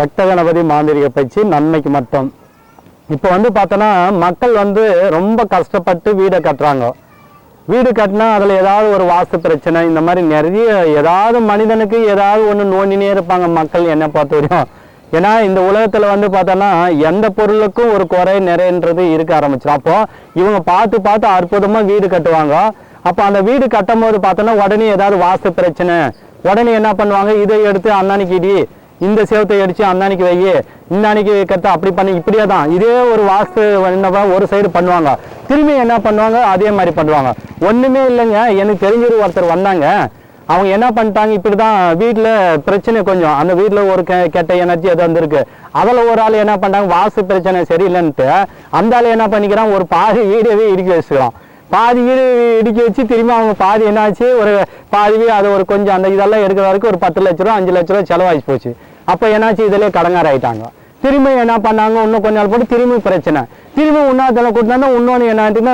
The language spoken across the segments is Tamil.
ரத்த கணபதி மாந்திரிக பயிற்சி நன்மைக்கு மட்டும். இப்போ வந்து பார்த்தோன்னா மக்கள் வந்து ரொம்ப கஷ்டப்பட்டு வீடை கட்டுறாங்க. வீடு கட்டினா அதில் ஏதாவது ஒரு வாஸ்து பிரச்சனை இந்த மாதிரி நிறைய ஏதாவது மனிதனுக்கு ஏதாவது ஒன்று நோண்டினே இருப்பாங்க மக்கள் என்னை பொறுத்த வரையும். ஏன்னா இந்த உலகத்தில் வந்து பார்த்தோன்னா எந்த பொருளுக்கும் ஒரு குறை நிறைன்றது இருக்க ஆரம்பிச்சிடும். அப்போது இவங்க பார்த்து பார்த்து அற்புதமாக வீடு கட்டுவாங்க. அப்போ அந்த வீடு கட்டும் போது பார்த்தோன்னா உடனே ஏதாவது வாஸ்து பிரச்சனை, உடனே என்ன பண்ணுவாங்க, இதை எடுத்து அன்னானிக்கு இடி, இந்த சேவத்தை அடித்து அன்னானிக்கு வை, இந்த அன்னைக்கு கற்று அப்படி பண்ணி இப்படியே தான் இதே ஒரு வாஸ்து என்ன ஒரு சைடு பண்ணுவாங்க. திரும்பி என்ன பண்ணுவாங்க அதே மாதிரி பண்ணுவாங்க. ஒன்றுமே இல்லைங்க. எனக்கு தெரிஞ்ச ஒருத்தர் வந்தாங்க. அவங்க என்ன பண்ணிட்டாங்க, இப்படி தான் வீட்டில் பிரச்சனை கொஞ்சம், அந்த வீட்டில் ஒரு கெட்ட எனர்ஜி எது வந்துருக்கு. அதில் ஒரு ஆள் என்ன பண்ணாங்க, வாஸ்து பிரச்சனை சரியில்லைன்ட்டு அந்த ஆள் என்ன பண்ணிக்கிறான், ஒரு பாதி வீடவே இடிக்க வச்சுக்கிறான். பாதி வீடு இடிக்க வச்சு திரும்பி அவங்க பாதி என்னாச்சு, ஒரு பாதி அது ஒரு கொஞ்சம் அந்த இதெல்லாம் எடுக்கிற வரைக்கும் ஒரு 10 லட்ச ரூபா 5 லட்ச ரூபா செலவாகி போச்சு. அப்போ என்னாச்சு, இதிலே கடங்கார ஆகிட்டாங்க. திரும்பி என்ன பண்ணாங்க, இன்னும் கொஞ்ச நாள் போட்டு திரும்பி பிரச்சனை, திரும்பி இன்னொருத்தனை கூட்டினா இன்னொன்று என்னாச்சுன்னா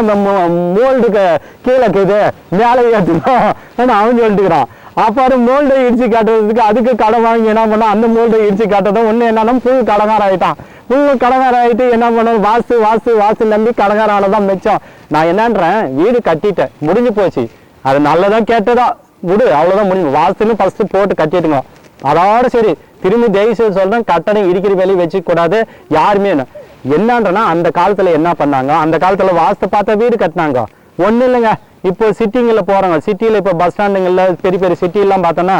மோல்டுக்கு கீழே இருக்குது மேலே ஏற்றுக்கணும் அவன் சொல்லிட்டுக்கிறான். அப்புறம் மோல்டை இடிச்சு காட்டுறதுக்கு அதுக்கு கடன் வாங்கி என்ன பண்ணோம், அந்த மோல்டை இடிச்சு காட்டுறதும் ஒன்று என்னன்னா புல் கடங்கார ஆகிட்டான். புல் கடங்கார ஆகிட்டு என்ன பண்ணணும், வாஸ்து வாஸ்து வாஸ்து நம்பி கடங்கார ஆனதான் மிச்சம். நான் என்னன்றேன், வீடு கட்டிட்டேன் முடிஞ்சு போச்சு, அது நல்லதா கேட்டதா விடு, அவ்வளோதான் முடிஞ்சு. வாஸ்துன்னு ஃபஸ்ட்டு போட்டு கட்டிட்டுங்க, அதோட சரி. திரும்பி தயவுசெய்து சொல்கிறேன், கட்டணம் இடிக்கிற வேலையை வச்சுக்கூடாது யாருமே. என்னன்றனா அந்த காலத்தில் என்ன பண்ணாங்க, அந்த காலத்தில் வாஸ்து பார்த்தா வீடு கட்டினாங்க. ஒன்றும் இல்லைங்க. இப்போ சிட்டிங்களில் போகிறாங்க, சிட்டியில் இப்போ பஸ் ஸ்டாண்டுங்களில் பெரிய பெரிய சிட்டிலாம் பார்த்தோன்னா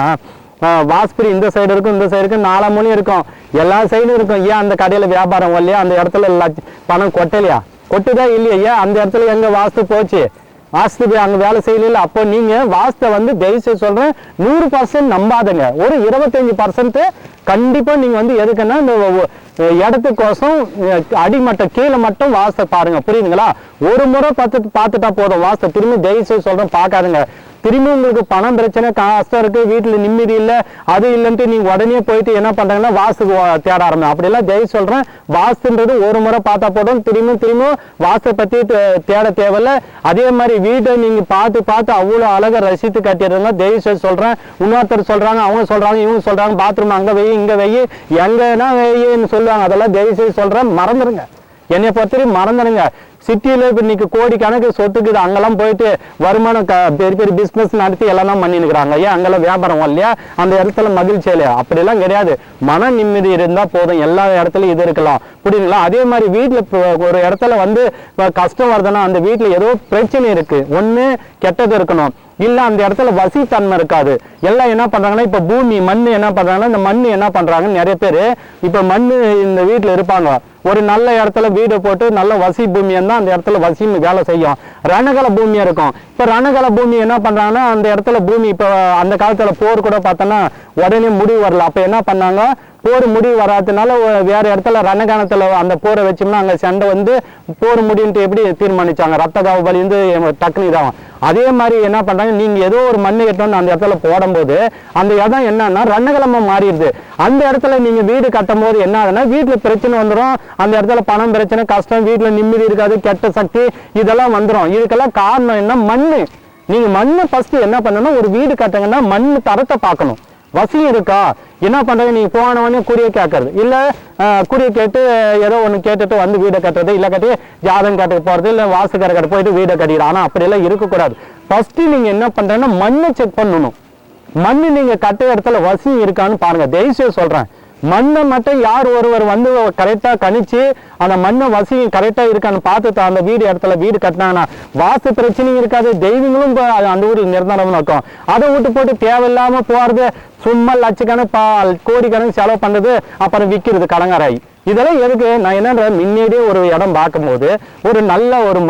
வாஸ்பரி இந்த சைடு இருக்கும், இந்த சைடு இருக்கும், 4 மூலையும் இருக்கும், எல்லா சைடும் இருக்கும். ஏன் அந்த கடையில் வியாபாரம் இல்லையா, அந்த இடத்துல பணம் கொட்டலையா, கொட்டுதா இல்லையா, ஏன் அந்த இடத்துல எங்கே வாஸ்து போச்சு, வாஸ்து அங்கே வேலை செய்யல. அப்போ நீங்கள் வாஸ்தை வந்து தயவுசெய்து சொல்கிறேன் 100% நம்பாதுங்க. ஒரு 25% கண்டிப்பாக நீங்கள் வந்து எதுக்குன்னா இந்த இடத்துக்கோசம் அடிமட்டம் கீழே மட்டும் வாஸ்தை பாருங்கள், புரியுதுங்களா? ஒரு முறை பார்த்துட்டா போதும் வாஸ்தை. திரும்பி தயவுசெய்து சொல்கிறேன் பார்க்காதுங்க. திரும்பி உங்களுக்கு பணம் பிரச்சனை கஷ்டம் இருக்குது, வீட்டில் நிம்மதி இல்லை, அது இல்லைன்ட்டு நீங்கள் உடனே போயிட்டு என்ன பண்ணுறாங்கன்னா வாஸ்து தேட ஆரம்பிங்க. அப்படிலாம் தயவு சொல்கிறேன், வாஸ்துன்றது ஒரு முறை பார்த்தா போதும். திரும்பவும் வாஸ்தை பற்றி தேட தேவையில்லை. அதே மாதிரி வீட்டை நீங்கள் பார்த்து அவ்வளோ அழகாக ரசித்து கட்டிடுறாங்க. தயவு சொல்கிறேன், இன்னொருத்தர் சொல்கிறாங்க, அவங்க சொல்கிறாங்க, இவங்க சொல்கிறாங்க, பாத்ரூம் அங்கே வை இங்கே வை எங்கன்னா வைன்னு சொல்லுவாங்க. அதெல்லாம் தயவு சொல்கிறேன், மறந்துடுங்க. என்னை பொறுத்தவரைக்கும் மறந்துடுங்க. சிட்டியில் இப்போ இன்னைக்கு கோடி கணக்கு சொத்துக்குது, அங்கெல்லாம் போயிட்டு வருமானம் பெரிய பெரிய பிஸ்னஸ் நடத்தி எல்லாம் தான் பண்ணினுக்கிறாங்க. ஏன் அங்கெல்லாம் வியாபாரம் இல்லையா, அந்த இடத்துல மகிழ்ச்சி இல்லையா? அப்படிலாம் கிடையாது. மன நிம்மதி இருந்தால் போதும், எல்லா இடத்துலையும் இது இருக்கலாம், புரியுதுங்களா? அதே மாதிரி வீட்டில் ஒரு இடத்துல வந்து கஷ்டம் வருதுன்னா அந்த வீட்டில் ஏதோ பிரச்சனை இருக்குது, ஒன்று கெட்டது இருக்கணும், இல்லை அந்த இடத்துல வசித்தன்மை இருக்காது. எல்லாம் என்ன பண்ணுறாங்கன்னா இப்போ பூமி மண் என்ன பண்ணுறாங்கன்னா, இந்த மண் என்ன பண்ணுறாங்கன்னு நிறைய பேர் இப்போ மண் இந்த வீட்டில் இருப்பாங்க. ஒரு நல்ல இடத்துல வீடு போட்டு நல்ல வசி பூமியாக இருந்தால் அந்த இடத்துல வசின்னு வேலை செய்யும். ரணகல பூமியாக இருக்கும். இப்போ ரணகல பூமி என்ன பண்ணுறாங்கன்னா அந்த இடத்துல பூமி இப்போ அந்த காலத்தில் போர் கூட பார்த்தோன்னா உடனே முடிவு வரல. அப்போ என்ன பண்ணாங்க, போர் முடிவு வராததுனால வேறு இடத்துல ரணகாலத்தில் அந்த போரை வச்சோம்னா அங்கே சண்டை வந்து போர் முடின்ட்டு எப்படி தீர்மானிச்சாங்க, ரத்த காவல் வந்து டக்குனு இதாகும். அதே மாதிரி என்ன பண்ணுறாங்க, நீங்கள் ஏதோ ஒரு மண்ணை கட்டணும் அந்த இடத்துல போடும்போது அந்த இடம் என்னன்னா ரணகலமாக மாறிடுது. அந்த இடத்துல நீங்கள் வீடு கட்டும் போது என்ன ஆகுதுன்னா வீட்டில் பிரச்சனை வந்துடும், அந்த இடத்துல பணம் பிரச்சனை கஷ்டம், வீட்டில் நிம்மதி இருக்காது, கெட்ட சக்தி இதெல்லாம் வந்துடும். இதுக்கெல்லாம் காரணம் என்ன, மண். நீங்கள் மண்ணை ஃபஸ்ட்டு என்ன பண்ணணும், ஒரு வீடு கட்டுங்கன்னா மண் தரத்தை பார்க்கணும், வசியம் இருக்கா. என்ன பண்ணுறது, நீங்கள் போனவொடனே குறியை கேட்கறது இல்லை, குறியை கேட்டு ஏதோ ஒன்று கேட்டுட்டு வந்து வீடை கட்டுறது, இல்லை கட்டி ஜாதகம் கட்டுக்கு போகிறது, இல்லை வாசுக்கார கட்ட போயிட்டு வீடை கட்டிடுறோம். ஆனால் அப்படியெல்லாம் இருக்கக்கூடாது. ஃபஸ்ட்டு நீங்கள் என்ன பண்ணுறேன்னா மண்ணை செக் பண்ணணும். மண் நீங்கள் கட்ட இடத்துல வசியம் இருக்கான்னு பாருங்கள். தயவுசெய்து சொல்கிறேன், மண்ணை மட்டும் யார் ஒருவர் வந்து கரெக்டாக கணிச்சு அந்த மண்ணை வசியம் கரெக்டாக இருக்கான்னு பார்த்துட்டு அந்த வீடு இடத்துல வீடு கட்டினாங்கன்னா வாஸ்து பிரச்சனையும் இருக்காது, தெய்வங்களும் அந்த ஊரில் நிரந்தரம் இருக்கும். அதை விட்டு போட்டு தேவையில்லாமல் போகிறது, சும்மா லட்சக்கணக்கு கோடிக்கணக்கு செலவு பண்ணுறது, அப்புறம் விற்கிறது கடங்காராய். இதெல்லாம் எதுக்கு, நான் என்னன்ற முன்னாடியே ஒரு இடம் பார்க்கும்போது ஒரு நல்ல ஒரு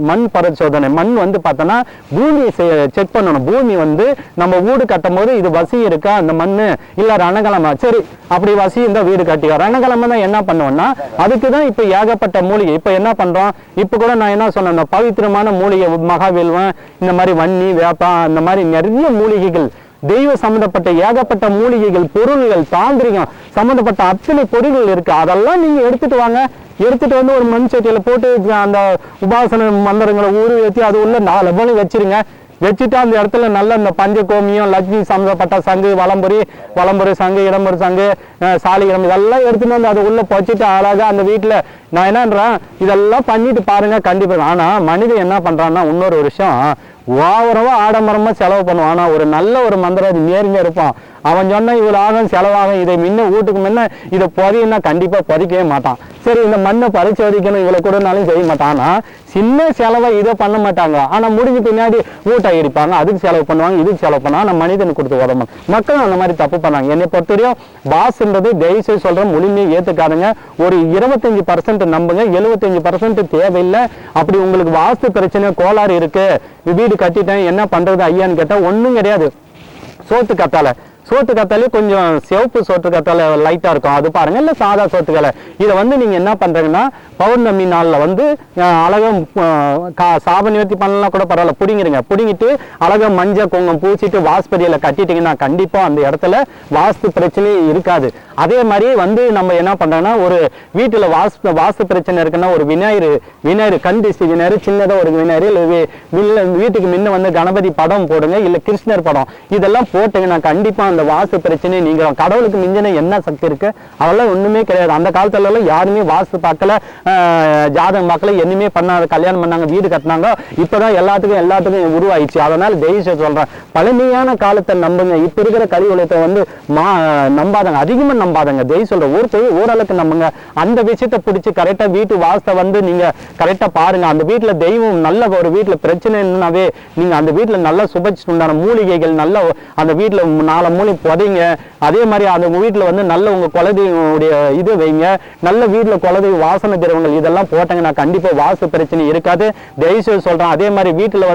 மண் பரிசோதனை, மண் வந்து பார்த்தோன்னா பூமியை செக் பண்ணணும். பூமி வந்து நம்ம வீடு கட்டும் போது இது வசி இருக்கா அந்த மண், இல்லை ரணகலமா, சரி அப்படி வசி இருந்தால் வீடு கட்டிக்கோ. ரணகலமா தான் என்ன பண்ணுவோம்னா அதுக்கு தான் இப்போ ஏகப்பட்ட மூலிகை. இப்போ என்ன பண்ணுறோம், இப்போ கூட நான் என்ன சொன்னேன், பவித்திரமான மூலிகை மகாவில்வம், இந்த மாதிரி வன்னி வேப்பா, இந்த மாதிரி நிறைய மூலிகைகள், தெய்வ சம்பந்தப்பட்ட ஏகப்பட்ட மூலிகைகள், பொருள்கள், தாந்திரிகம் சம்பந்தப்பட்ட அத்தனை பொருள்கள் இருக்கு. அதெல்லாம் நீங்க எடுத்துட்டு வாங்க. எடுத்துட்டு வந்து ஒரு மண் சட்டியில போட்டு அந்த உபாசன மந்திரங்களை ஊறி வச்சு அது உள்ள 4 மணி வச்சிருங்க. வச்சுட்டு அந்த இடத்துல நல்ல இந்த பஞ்சகோமியம், லட்சுமி சம்பந்தப்பட்ட சங்கு, வலம்புரி சங்கு, இடம்புரி சங்கு, சாலிகிரம் இதெல்லாம் எடுத்துட்டு வந்து அதை உள்ள வச்சுட்டு அழகா அந்த வீட்டுல நான் என்னன்றேன் இதெல்லாம் பண்ணிட்டு பாருங்க கண்டிப்பா. ஆனா மனிதன் என்ன பண்றான்னா இன்னொரு விஷயம், ஓவரவா ஆடம்பரமா செலவு பண்ணுவான். ஆனா ஒரு நல்ல ஒரு மந்திரம் நேர்மையா இருப்பான். அவன் சொன்னா இவ்வளவு ஆகும் செலவாகும், இதை முன்ன வீட்டுக்கு முன்ன இதை பொதினா கண்டிப்பா பொதிக்கவே மாட்டான். சரி இந்த மண்ணை பரிசோதிக்கணும் இவ்வளவு கூடனாலும் செய்ய மாட்டான். ஆனா சின்ன செலவை இதை பண்ண மாட்டாங்க. ஆனா முடிஞ்ச பின்னாடி ஊட்ட அடிப்பாங்க, அதுக்கு செலவு பண்ணுவாங்க, இதுக்கு செலவு பண்ணுவாங்க. ஆனா மனிதனுக்கு கொடுத்து உதவும் மக்களும் அந்த மாதிரி தப்பு பண்ணாங்க. என்னை பொறுத்தவரையும் வாஸ்துன்றது தயவுசெய்து சொல்றேன் முழுமையை ஏத்துக்காதுங்க. ஒரு 25% நம்புங்க, 75% தேவையில்லை. அப்படி உங்களுக்கு வாஸ்து பிரச்சனை கோளாறு இருக்கு, வீடு கட்டிட்டேன் என்ன பண்றது ஐயான்னு கேட்டா ஒண்ணும் கிடையாது. சோத்து கத்தாலே கொஞ்சம் சிவப்பு சோத்து கத்தால லைட்டா இருக்கும், அது பாருங்க. இல்ல சாதா சோத்துக்கலை இதை நீங்க என்ன பண்றீங்கன்னா பௌர்ணமி நாள்ல அழகா சாப நிவர்த்தி பண்ணலாம் கூட பரவாயில்ல, புடிங்கிட்டு அழகா மஞ்சள் குங்குமம் பூசிட்டு வாஸ்பதியில கட்டிட்டீங்கன்னா கண்டிப்பா அந்த இடத்துல வாஸ்து பிரச்சனையே இருக்காது. அதே மாதிரி நம்ம என்ன பண்றோம்னா ஒரு வீட்டுல வாஸ்து பிரச்சனை இருக்குன்னா ஒரு விநாயகர் கண்டிஸ்ட் விநாயகர், சின்னதா ஒரு விநாயகர், வீட்டுக்கு முன்ன கணபதி படம் போடுங்க, இல்ல கிருஷ்ணர் படம், இதெல்லாம் போட்டீங்கன்னா கண்டிப்பா அந்த வாஸ்து பிரச்சனையை நீங்க கடவுளுக்கு மிஞ்சின என்ன சக்தி இருக்கு அதெல்லாம் ஒண்ணுமே கிடையாது. அந்த காலத்துல எல்லாம் யாருமே வாஸ்து பார்க்கல, ஜாதகம் பார்க்கல, என்னமே பண்ணாத, கல்யாணம் பண்ணாங்க, வீடு கட்டினாங்க. இப்பதான் எல்லாத்துக்கும் உருவாயிடுச்சு. அதனால தெய்வம் சொல்றேன் பழமையான காலத்தை நம்புங்க. இப்ப இருக்கிற கலி உலகத்தை நம்பாதங்க, அதிகமா நம்பாதங்க. தெய்வம் சொல்ற ஓரளவுக்கு நம்புங்க. அந்த விஷயத்தை பிடிச்சி கரெக்டா வீட்டு வாஸ்தை நீங்க கரெக்டா பாருங்க. அந்த வீட்டுல தெய்வம் நல்ல ஒரு வீட்டுல பிரச்சனைனாவே நீங்க அந்த வீட்டுல நல்ல சுபச்சு உண்டான மூலிகைகள் நல்ல அந்த வீட்டுல 4 மூலி புதைங்க. அதே மாதிரி அந்த வீட்டுல நல்ல உங்க குலதெய்வனுடைய இது வைங்க. நல்ல வீட்டுல குலதெய்வ வாசனை திரவங்கள் இதெல்லாம் போட்டாங்கன்னா கண்டிப்பா வாஸ்து பிரச்சனை இருக்காது. தயவுசெய்து சொல்றேன். அதே மாதிரி வீட்டுல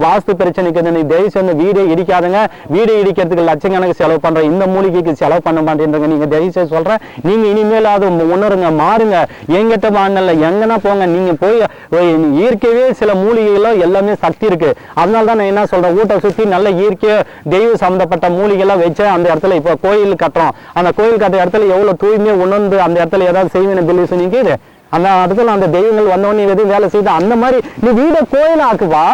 வாஸ்து பிரச்சனைக்கு தயவுசெய்து வீடே இடிக்காதுங்க. வீடு இடிக்கிறதுக்கு லட்சக்கணக்கு செலவு பண்ற இந்த மூலிகைக்கு செலவு பண்ண மாட்டேன்றீங்க. நீங்க தயவுசெய்து சொல்றேன் நீங்க இனிமேல் அது உணருங்க, மாறுங்க. எங்கிட்ட வாங்கல எங்கன்னா போங்க, நீங்க போய் இயற்கையே சில மூலிகைகளோ எல்லாமே சக்தி இருக்கு. அதனாலதான் நான் என்ன சொல்றேன், வீட்டை சுத்தி நல்ல இயற்கையோ தெய்வ சம்பந்தப்பட்ட மூலிகைலாம் வச்சு அந்த இடத்துல இப்ப கோயில் கட்டுறோம், அந்த கோயில் கட்டுற இடத்துல எவ்வளவு தூய்மையை உணர்ந்து அந்த இடத்துல ஏதாவது செய்வேன் பில்லி சொன்னீங்க அந்த இடத்துல அந்த தெய்வங்கள் வந்தோடனே எதுவும் வேலை செய்து அந்த மாதிரி நீ வீடை கோயில ஆக்குவா.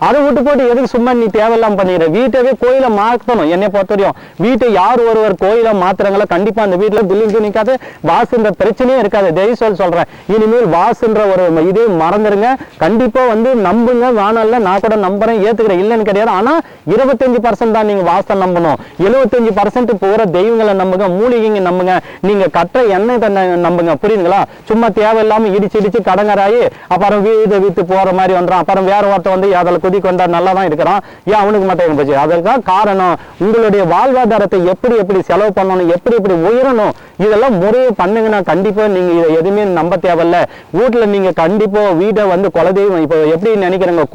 அதை விட்டு போட்டு எதுக்கு சும்மா நீ தேவையில்லாம பண்ணிடுற? வீட்டவே கோயில மாற்றணும். என்னை பொறுத்தவரையும் வீட்டை யார் ஒருவர் கோயில மாத்துறாங்களோ கண்டிப்பா அந்த வீட்டுல பில்லிங் நிற்காது, வாசுன்ற பிரச்சனையே இருக்காது. தயவு சொல்றேன் இனிமேல் வாசுன்ற ஒரு இதே மறந்துருங்க. கண்டிப்பா நம்புங்க. வானல்ல நான் கூட நம்புறேன், ஏத்துக்கிறேன், இல்லைன்னு கிடையாது. ஆனா 25% தான் நீங்க வாசத்தை நம்பணும். 75% போற தெய்வங்களை நம்புங்க, மூலிகைங்க நம்புங்க, நீங்க கற்ற எண்ணெய் தன்னை நம்புங்க. புரியுதுங்களா? சும்மா தேவையில்லாம இடிச்சு கடங்கராயி அப்புறம் வீடு வித்து போற மாதிரி வந்துடும். அப்புறம் வேற ஒருத்த அதில் குதி கொண்டா நல்லா தான் இருக்கிறான், ஏன் அவனுக்கு மட்டும் போச்சு? அதற்காக காரணம் உங்களுடைய வாழ்வாதாரத்தை எப்படி செலவு பண்ணணும், எப்படி உயரணும், இதெல்லாம் முறையை பண்ணுங்கன்னா கண்டிப்பா நீங்க இதை எதுவுமே நம்ப தேவையில்ல. வீட்டுல நீங்க கண்டிப்பா வீட்டை குலதெய்வம் இப்போ எப்படி நினைக்கிறீங்க,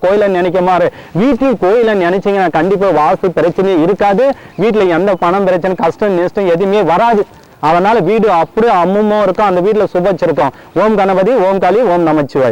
கோயில நினைக்க மாதிரி வீட்டில் கோயில நினைச்சீங்கன்னா கண்டிப்பா வாஸ்து பிரச்சனையே இருக்காது. வீட்டுல எந்த பணம் பிரச்சனை கஷ்டம் நஷ்டம் எதுவுமே வராது. அதனால வீடு அப்படியே அம்முமா இருக்கும், அந்த வீட்டுல சுபச்சிருக்கும். ஓம் கணபதி, ஓம் காளி, ஓம் நமச்சிவாய.